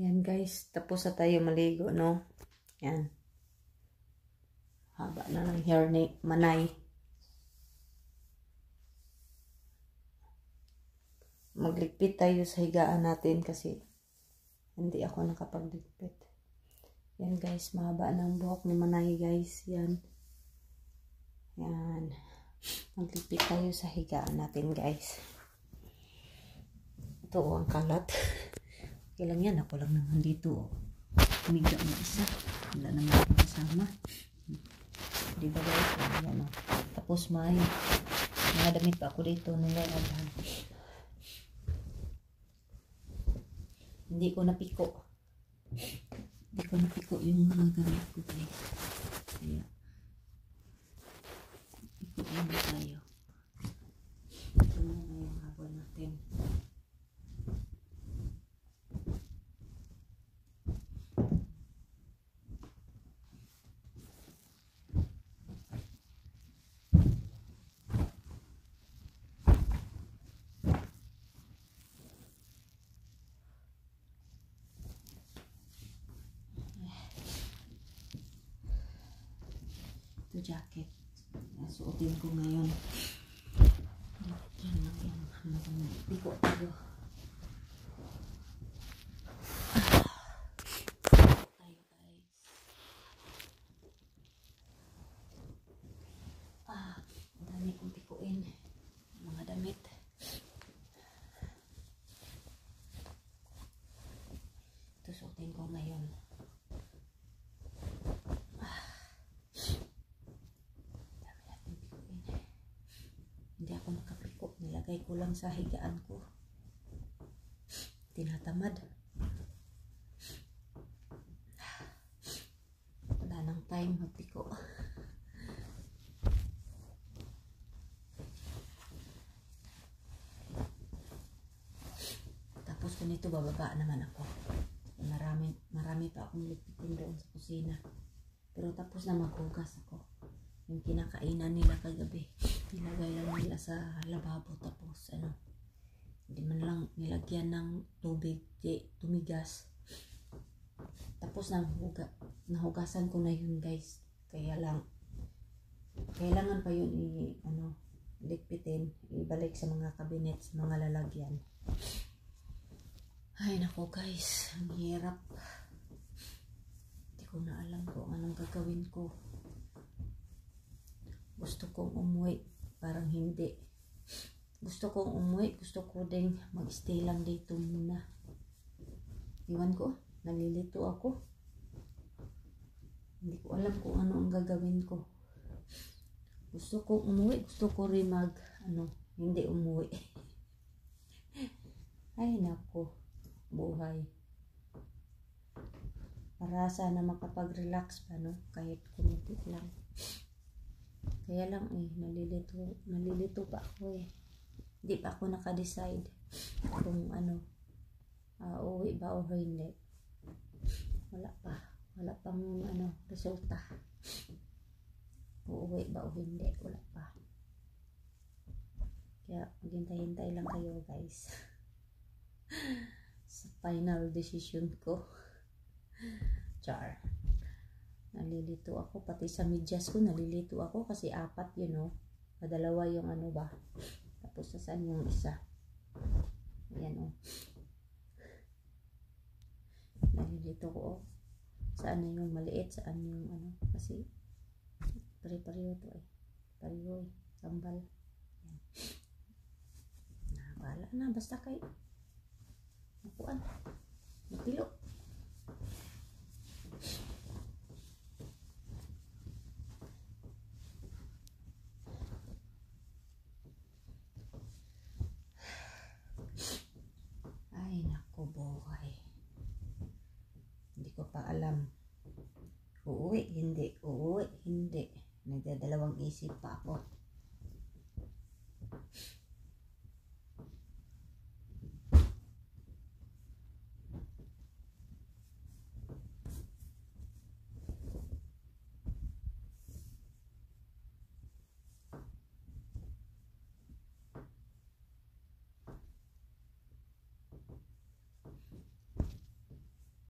Yan guys, tapos na tayo maligo, no? Yan. Haba na ng hair ni Manay. Magligpit tayo sa higaan natin kasi hindi ako nakapagligpit. Yan guys, mahaba ng buhok ni Manay guys. Yan. Yan. Magligpit tayo sa higaan natin guys. Ito ang kalat. Okay lang yan. Ako lang naman dito. Umiga na isa. Wala naman ako kasama. Diba guys? Yan, tapos may mga damit pa ako dito. Nilalaban. Hindi ko napiko. Hindi ko napiko yung mga gamit ko guys. Kaya iko na tayo. Ito na yung habol natin. Ito jacket. Suotin ko ngayon. Yan lang yan. Piko tayo. Tayo guys. Dami kong pikuin. Mga damit. Ito suotin ko ngayon. Hindi ako nakapiko. Nilagay ko lang sa higaan ko. Tinatamad. Wala nang time magpiko. Tapos kung ito bababa naman ako. Marami pa akong lipitin doon sa kusina. Pero tapos na maghugas ako. Yung kinakainan nila kagabi. Nilagay lang nila sa lababo tapos hindi man lang nilagyan ng tubig tumigas. Tapos nahugasan ko na yun guys. Kaya lang kailangan pa yun ligpitin, ibalik sa mga kabinet, sa mga lalagyan. Ay nako guys, ang hirap. Hindi ko na alam kung anong gagawin ko. Gusto kong umuwi, parang hindi. Gusto kong umuwi, gusto ko ding mag-stay lang dito muna. Iwan ko, nalilito ako. Hindi ko alam kung ano ang gagawin ko. Gusto kong umuwi, gusto ko rin hindi umuwi. Ay nako, buhay. Para sana makapag-relax pa, no? Kahit kumiti lang. Kaya lang nalilito pa ako eh. Hindi pa ako naka-decide kung uuwi ba o hindi. Wala pang resulta. Uuwi ba o hindi, wala pa. Kaya maghintay-hintay lang kayo guys. Sa final decision ko. Char. Nalilito ako, pati sa medyas ko nalilito ako kasi 4 yun Padalawa yung tapos saan yung isa. Ayan nalilito ko saan na yung maliit, saan yung kasi pare-pareho to pareho sambal. Bahala na basta kay nakuan napilo. Buhay. Hindi ko pa alam. Uuwi, hindi. Uuwi, hindi. Nagdadalawang isip pa ako.